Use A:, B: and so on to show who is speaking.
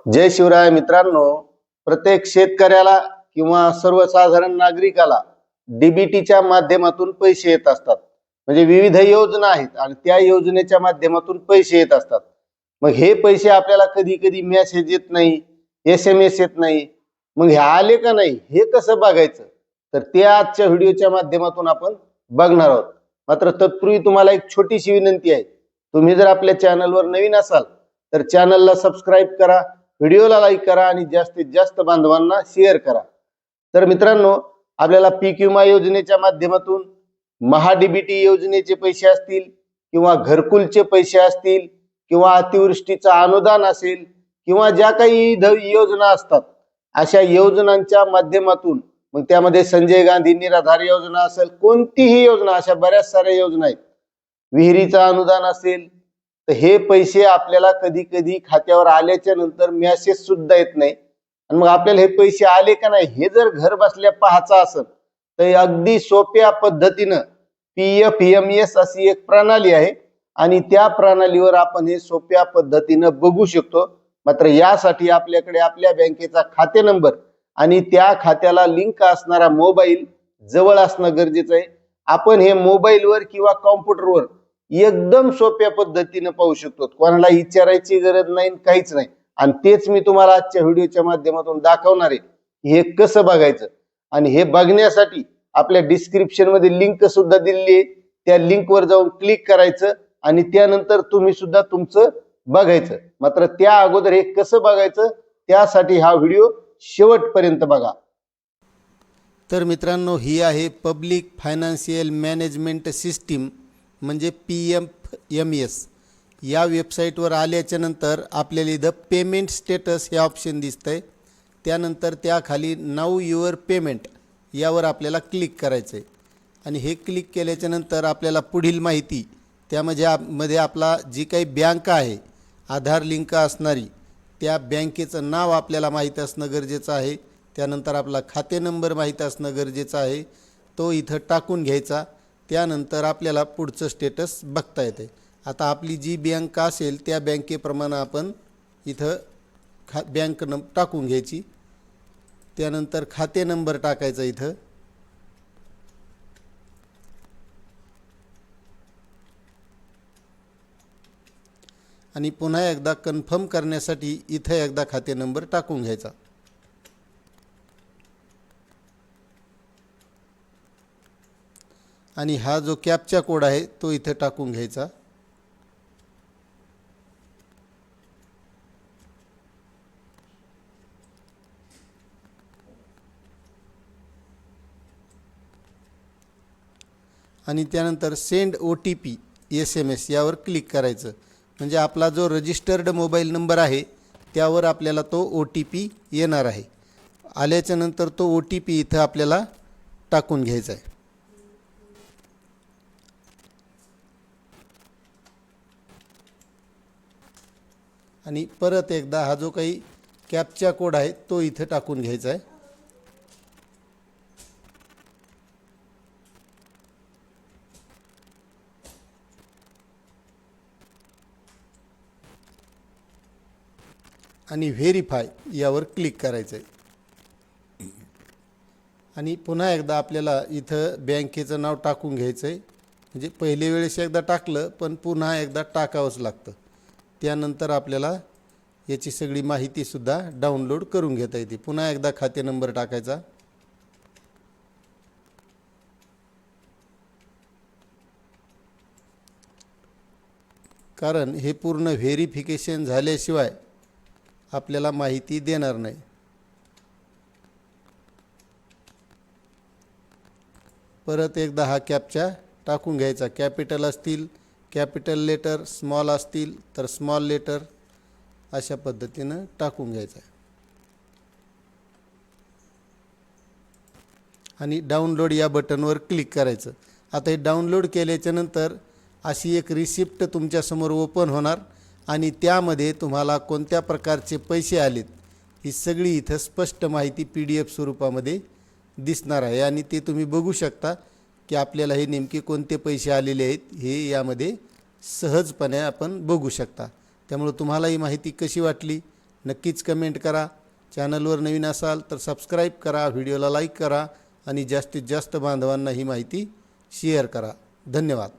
A: जय शिवराय मित्रांनो, प्रत्येक शेतकऱ्याला किंवा सर्वसाधारण नागरिकाला डीबीटीच्या माध्यमातून पैसे येत असतात. म्हणजे विविध योजना आहेत आणि त्या योजनेच्या माध्यमातून पैसे येत असतात. मग हे पैसे आपल्याला कधी कधी मेसेज येत नाही, SMS येत नाही. मग हे आले का नाही हे कसं बघायचं, तर ते आजच्या व्हिडिओच्या माध्यमातून आपण बघणार आहोत. मात्र तत्पूर्वी तुम्हाला एक छोटीशी विनंती आहे. तुम्ही जर आपल्या चॅनलवर नवीन असाल तर चॅनलला सबस्क्राईब करा, व्हिडिओला लाईक करा आणि जास्तीत जास्त बांधवांना शेअर करा. तर मित्रांनो, आपल्याला पीक विमा योजनेच्या माध्यमातून महाडीबीटी योजनेचे पैसे असतील किंवा घरकुलचे पैसे असतील किंवा अतिवृष्टीचं अनुदान असेल किंवा ज्या काही योजना असतात अशा योजनांच्या माध्यमातून, मग त्यामध्ये संजय गांधी निराधार योजना असेल, कोणतीही योजना, अशा बऱ्याच साऱ्या योजना आहेत, विहिरीचं अनुदान असेल, तर हे पैसे आपल्याला कधी कधी खात्यावर आल्याच्या नंतर मेसेज सुद्धा येत नाही. आणि मग आपल्याला हे पैसे आले का नाही हे जर घर बसल्या पाहायचं असेल तर अगदी सोप्या पद्धतीनं PFMS अशी एक प्रणाली आहे आणि त्या प्रणालीवर आपण हे सोप्या पद्धतीनं बघू शकतो. मात्र यासाठी आपल्याकडे आपल्या बँकेचा खाते नंबर आणि त्या खात्याला लिंक असणारा मोबाईल जवळ असणं गरजेचं आहे. आपण हे मोबाईलवर किंवा कॉम्प्युटरवर एकदम सोप्या पद्धतीने पाहू शकतो. कोणाला विचारायची गरज नाही, काहीच नाही. आणि तेच मी तुम्हाला आजच्या व्हिडिओच्या माध्यमातून दाखवणार आहे हे कसं बघायचं. आणि हे बघण्यासाठी आपल्या डिस्क्रिप्शन मध्ये लिंक सुद्धा दिलेली आहे, त्या लिंक वर जाऊन क्लिक करायचं आणि त्यानंतर तुम्ही सुद्धा तुमचं बघायचं. मात्र त्या अगोदर हे कसं बघायचं त्यासाठी हा व्हिडिओ शेवटपर्यंत बघा.
B: तर मित्रांनो, ही आहे पब्लिक फायनान्शियल मॅनेजमेंट सिस्टीम म्हणजे PFMS. या वेबसाईटवर आल्याच्या नंतर आपल्याला इथं पेमेंट स्टेटस हे ऑप्शन दिसतंय. त्यानंतर त्याखाली नाऊ युअर पेमेंट यावर आपल्याला क्लिक करायचं आहे. आणि हे क्लिक केल्याच्या नंतर आपल्याला पुढील माहिती, त्यामध्ये आपला जी काही बँक आहे आधार लिंक असणारी, त्या बँकेचं नाव आपल्याला माहीत असणं गरजेचं आहे. त्यानंतर आपला खाते नंबर माहीत असणं गरजेचं आहे, तो इथं टाकून घ्यायचा. त्यानंतर आपल्याला पुढचं स्टेटस बघता येते. आता आपली जी बँक असेल त्या बँकेप्रमाणे आपण इथं बँक टाकून घ्यायची. त्यानंतर खाते नंबर टाकायचा इथं. आणि पुन्हा एकदा कन्फर्म करण्यासाठी इथं एकदा खाते नंबर टाकून घ्यायचा. आणि हा जो कॅप्चा कोड आहे तो इथं टाकून घ्यायचा. आणि त्यानंतर सेंड OTP SMS यावर क्लिक करायचं. म्हणजे आपला जो रजिस्टर्ड मोबाईल नंबर आहे त्यावर आपल्याला तो OTP येणार आहे. आल्याच्या नंतर तो OTP इथं आपल्याला टाकून घ्यायचा आहे. आणि परत एकदा हा जो काही कॅप्चा कोड आहे तो इथं टाकून घ्यायचा आहे. आणि व्हेरीफाय यावर क्लिक करायचं आहे. आणि पुन्हा एकदा आपल्याला इथं बँकेचं नाव टाकून घ्यायचं आहे. म्हणजे पहिल्या वेळेस एकदा टाकलं पण पुन्हा एकदा टाकावंच लागतं. त्यानंतर आपल्याला याची सगळी माहितीसुद्धा डाउनलोड करून घेता येते. पुन्हा एकदा खाते नंबर टाकायचा. कारण हे पूर्ण व्हेरिफिकेशन झाल्याशिवाय आपल्याला माहिती देणार नाही. परत एकदा हा कॅप्चा टाकून घ्यायचा. कॅपिटल असतील कॅपिटल लेटर, स्मॉल असतील तर स्मॉल लेटर, अशा पद्धतीनं टाकून घ्यायचा. आणि डाउनलोड या बटनवर क्लिक करायचं. आता हे डाउनलोड केल्याच्या नंतर अशी एक रिसिप्ट तुमच्यासमोर ओपन होणार आणि त्यामध्ये तुम्हाला कोणत्या प्रकारचे पैसे आलेत ही सगळी इथं स्पष्ट माहिती PDF स्वरूपामध्ये दिसणार आहे. आणि ते तुम्ही बघू शकता की आपल्याला हे नेमके कोणते पैसे आलेले आहेत हे यामध्ये सहजपणे आपण बघू शकता. त्यामुळे तुम्हाला ही माहिती कशी वाटली नक्कीच कमेंट करा. चॅनलवर नवीन असाल तर सबस्क्राईब करा, व्हिडिओला लाईक करा आणि जास्तीत जास्त बांधवांना ही माहिती शेअर करा. धन्यवाद.